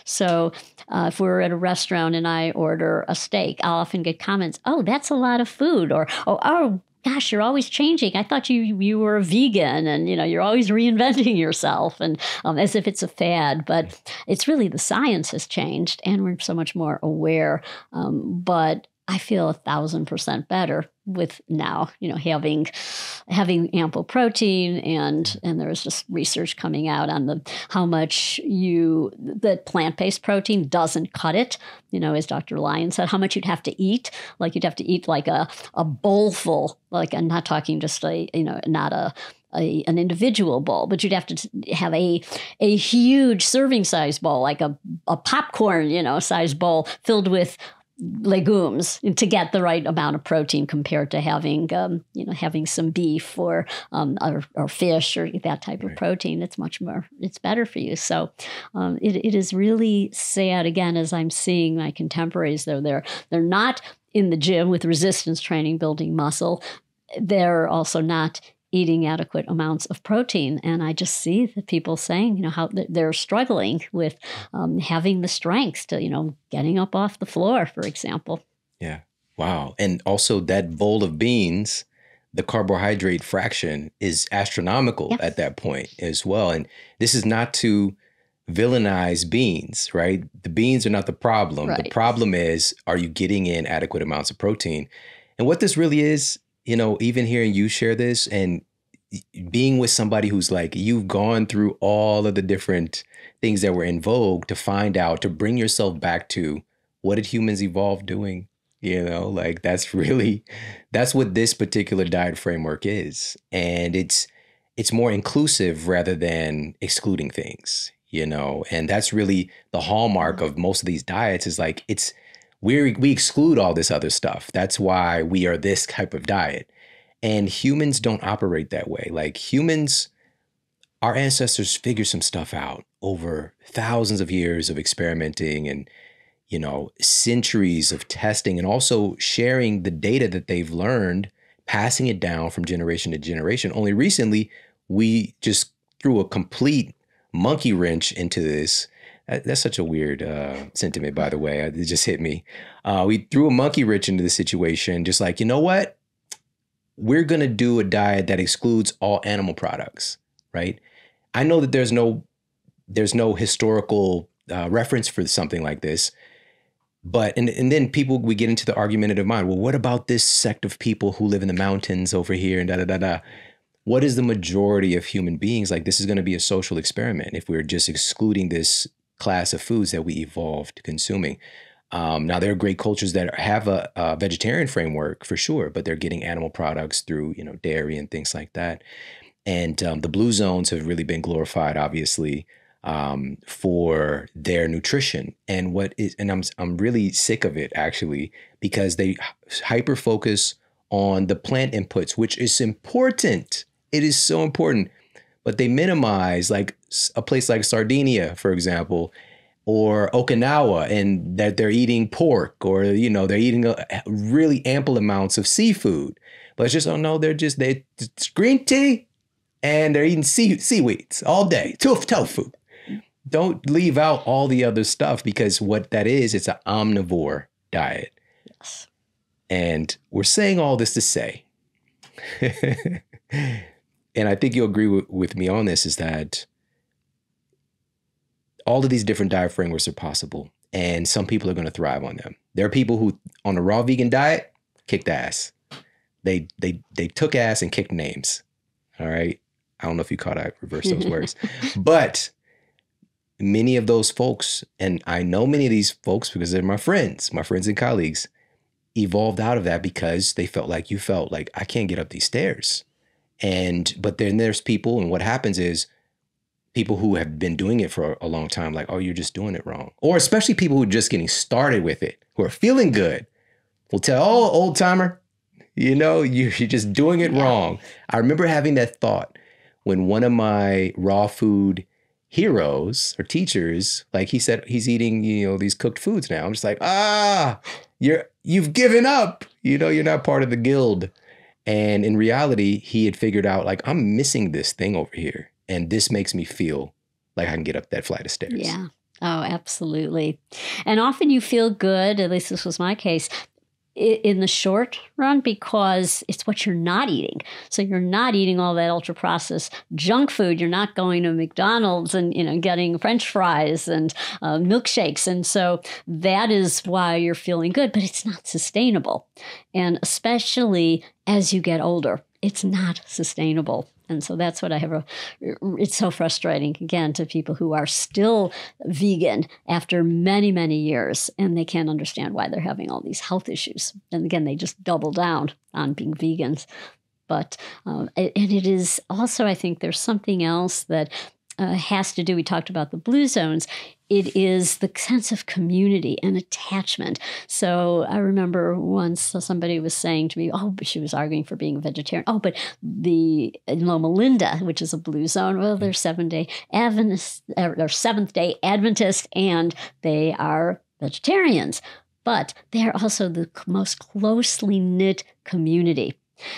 So if we're at a restaurant and I order a steak, I'll often get comments, "Oh, that's a lot of food," or "Oh, gosh, you're always changing. I thought you were a vegan, and you're always reinventing yourself," and as if it's a fad. But it's really the science has changed, and we're so much more aware. But I feel 1,000% better with now, having ample protein, and there's just research coming out on how much the plant-based protein doesn't cut it. As Dr. Lyon said, how much you'd have to eat. Like you'd have to eat like a bowl full. Like I'm not talking just not an individual bowl, but you'd have to have a huge serving size bowl, like a popcorn, size bowl filled with legumes to get the right amount of protein compared to having some beef or fish or that type of protein. It's better for you. So it is really sad, again, as I'm seeing my contemporaries, though they're not in the gym with resistance training, building muscle. They're also not eating adequate amounts of protein. And I just see the people saying, how they're struggling with having the strength to, getting up off the floor, for example. Yeah. Wow. And also that bowl of beans, the carbohydrate fraction is astronomical at that point as well. And this is not to villainize beans, right? The beans are not the problem. Right. The problem is, are you getting in adequate amounts of protein? And what this really is, even hearing you share this and being with somebody who's like, you've gone through all of the different things that were in vogue to find out, to bring yourself back to what did humans evolve doing? That's what this particular diet framework is. And it's more inclusive rather than excluding things, and that's really the hallmark of most of these diets is like, we exclude all this other stuff. That's why we are this type of diet. And humans don't operate that way. Like humans, our ancestors figured some stuff out over thousands of years of experimenting and, centuries of testing, and also sharing the data that they've learned, passing it down from generation to generation. Only recently, we just threw a complete monkey wrench into this. That's such a weird sentiment, by the way. It just hit me. We threw a monkey wrench into the situation, just like, you know what? We're going to do a diet that excludes all animal products, right? I know that there's no historical reference for something like this, but and then we get into the argumentative mind. Well, what about this sect of people who live in the mountains over here and da-da-da-da? What is the majority of human beings? Like, this is going to be a social experiment if we're just excluding this class of foods that we evolved consuming. Now, there are great cultures that have a vegetarian framework for sure, but they're getting animal products through, dairy and things like that. And the blue zones have really been glorified, obviously, for their nutrition. And I'm really sick of it, actually, because they hyper focus on the plant inputs, which is important. It is so important, but they minimize like a place like Sardinia, for example, or Okinawa, and that they're eating pork, or, they're eating really ample amounts of seafood. But it's just, it's green tea and they're eating seaweeds all day, tofu. Don't leave out all the other stuff, because what that is, it's an omnivore diet. Yes. And we're saying all this to say, and I think you'll agree with me on this, is that all of these different diet frameworks are possible, and some people are going to thrive on them. There are people who, on a raw vegan diet, kicked ass. They took ass and kicked names. All right. I don't know if you caught, I reversed those words, but many of those folks, and I know many of these folks because they're my friends and colleagues, evolved out of that because they felt like you felt like, I can't get up these stairs. But then there's people, and what happens is, people who have been doing it for a long time, like, oh, you're just doing it wrong. Or especially people who are just getting started with it, who are feeling good, will tell, oh, old timer, you're just doing it wrong. I remember having that thought when one of my raw food heroes or teachers, like he said, he's eating, these cooked foods now. I'm just like, you've given up, you're not part of the guild. And in reality, he had figured out, like, I'm missing this thing over here. And this makes me feel like I can get up that flight of stairs. Yeah. Oh, absolutely. And often you feel good, at least this was my case, in the short run because it's what you're not eating. So you're not eating all that ultra processed junk food. You're not going to McDonald's and getting French fries and milkshakes. And so that is why you're feeling good, but it's not sustainable. And especially as you get older, it's not sustainable. And so that's what it's so frustrating, again, to people who are still vegan after many, many years, and they can't understand why they're having all these health issues. And again, they just double down on being vegans. But, and it is also, I think there's something else that has to do, we talked about the blue zones, it is the sense of community and attachment. So I remember once somebody was saying to me, she was arguing for being a vegetarian. But in Loma Linda, which is a blue zone, well, they're Seventh-day Adventist, and they are vegetarians. But they are also the most closely knit community.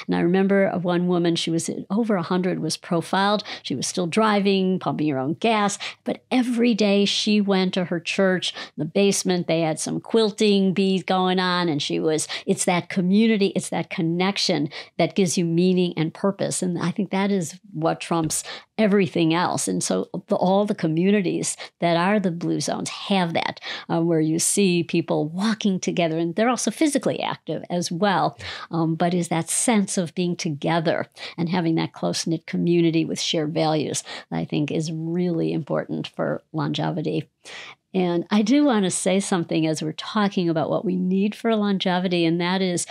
And I remember one woman, she was over 100, was profiled. She was still driving, pumping her own gas. But every day she went to her church, in the basement, they had some quilting bees going on. And it's that community, it's that connection that gives you meaning and purpose. And I think that is what trumps everything else. And so all the communities that are the blue zones have that, where you see people walking together, and they're also physically active as well. But is that sense of being together and having that close-knit community with shared values that I think is really important for longevity. And I do want to say something as we're talking about what we need for longevity, and that is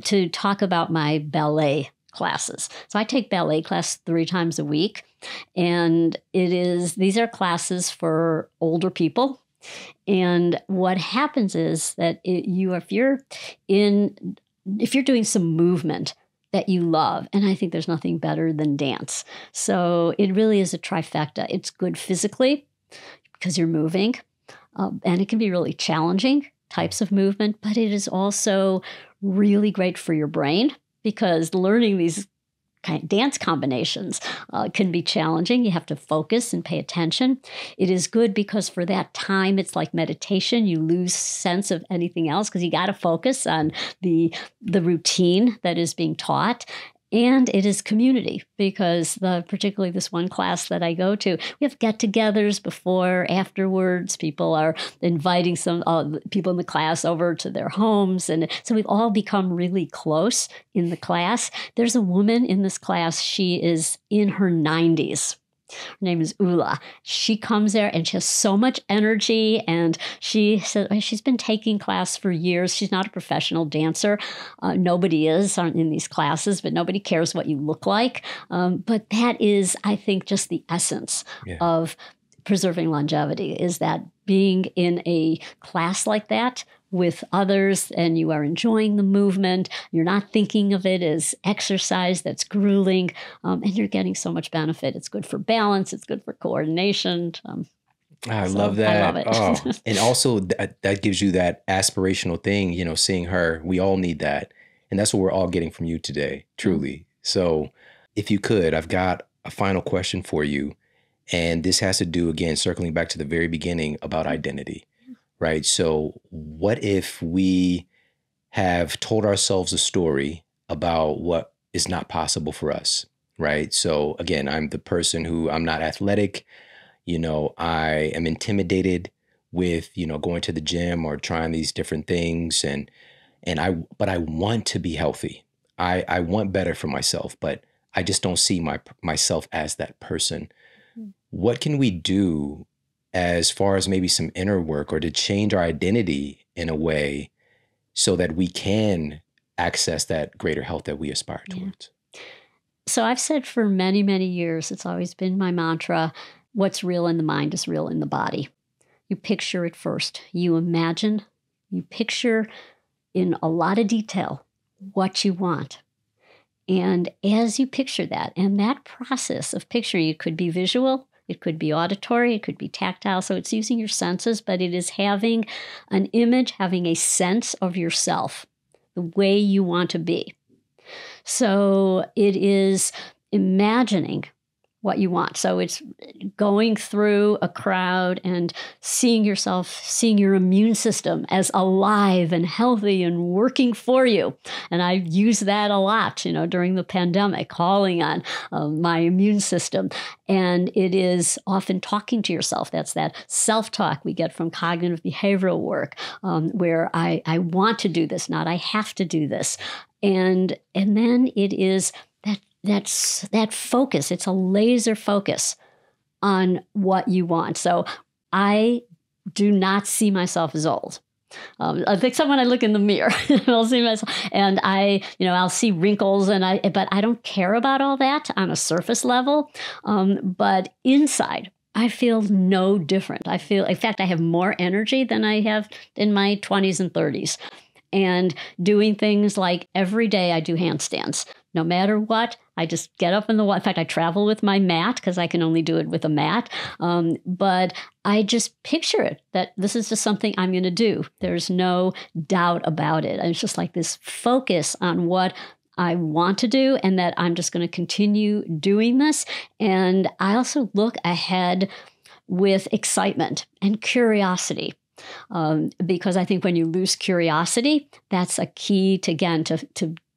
to talk about my ballet classes. So I take ballet class 3 times a week, and these are classes for older people. And what happens is that if you're doing some movement that you love, and I think there's nothing better than dance. So it really is a trifecta. It's good physically because you're moving, and it can be really challenging types of movement, but it is also really great for your brain, because learning these kind of dance combinations can be challenging. You have to focus and pay attention. It is good because for that time, it's like meditation. You lose sense of anything else because you got to focus on the routine that is being taught. And it is community, because particularly this one class that I go to, we have get-togethers before, afterwards. People are inviting some people in the class over to their homes. And so we've all become really close in the class. There's a woman in this class. She is in her 90s. Her name is Ula. She comes there and she has so much energy. And she said she's been taking class for years. She's not a professional dancer. Nobody is in these classes, but nobody cares what you look like. But that is, I think, just the essence of preserving longevity, is that being in a class like that with others, and you are enjoying the movement. You're not thinking of it as exercise that's grueling, and you're getting so much benefit. It's good for balance. It's good for coordination. I love that. I love it. And also that gives you that aspirational thing, seeing her. We all need that. And that's what we're all getting from you today, truly. Mm-hmm. So if you could, I've got a final question for you. And this has to do, again, circling back to the very beginning about identity. Right. So what if we have told ourselves a story about what is not possible for us? Right. So again, I'm the person who I'm not athletic. I am intimidated with, going to the gym or trying these different things. But I want to be healthy. I want better for myself, but I just don't see myself as that person. Mm-hmm. What can we do as far as maybe some inner work, or to change our identity in a way so that we can access that greater health that we aspire towards? So I've said for many, many years, it's always been my mantra, what's real in the mind is real in the body. You picture it first. You imagine, you picture in a lot of detail what you want. And as you picture that, and that process of picturing, it could be visual, it could be auditory, it could be tactile. So it's using your senses, but it is having an image, having a sense of yourself, the way you want to be. So it is imagining what you want. So it's going through a crowd and seeing yourself, seeing your immune system as alive and healthy and working for you. And I use that a lot, during the pandemic, calling on my immune system. And it is often talking to yourself. That's that self-talk we get from cognitive behavioral work, where I want to do this, not I have to do this. And then it is that focus. It's a laser focus on what you want. So I do not see myself as old. I think when I look in the mirror, I'll see myself, and I'll see wrinkles, but I don't care about all that on a surface level. But inside, I feel no different. In fact, I have more energy than I have in my 20s and 30s. And doing things like every day I do handstands. No matter what, I just get up in the wall. In fact, I travel with my mat because I can only do it with a mat. But I just picture it, that this is just something I'm going to do. There's no doubt about it. It's just like this focus on what I want to do and that I'm just going to continue doing this. And I also look ahead with excitement and curiosity. Because I think when you lose curiosity, that's a key to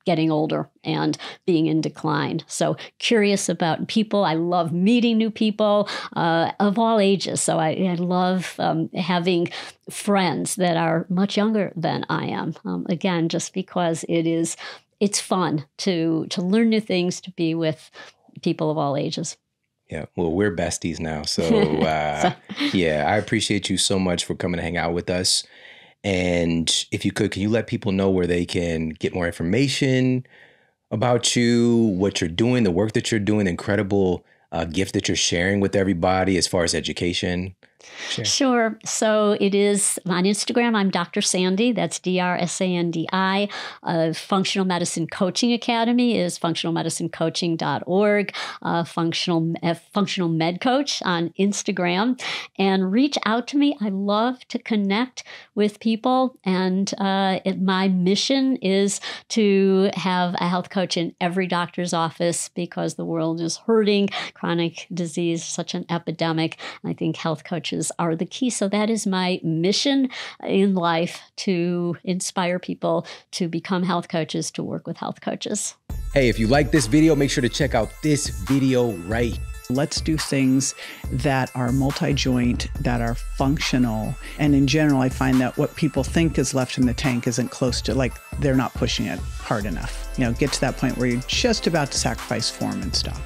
getting older and being in decline. So curious about people. I love meeting new people of all ages. So I love having friends that are much younger than I am. Again, just because it's fun to learn new things, to be with people of all ages. Yeah, well, we're besties now. So, yeah, I appreciate you so much for coming to hang out with us. And if you could, can you let people know where they can get more information about you, what you're doing, the work that you're doing, the incredible gift that you're sharing with everybody as far as education? Sure. So it is on Instagram. I'm Dr. Sandi. That's DrSandi. Functional Medicine Coaching Academy is functionalmedicinecoaching.org. Functional Med Coach on Instagram. And reach out to me. I love to connect with people. And my mission is to have a health coach in every doctor's office because the world is hurting. Chronic disease, such an epidemic. And I think health coaches are the key. So that is my mission in life, to inspire people to become health coaches, to work with health coaches. Hey, if you like this video, make sure to check out this video right here. Let's do things that are multi-joint, that are functional. And in general, I find that what people think is left in the tank isn't close to, like, they're not pushing it hard enough. Get to that point where you're just about to sacrifice form and stop.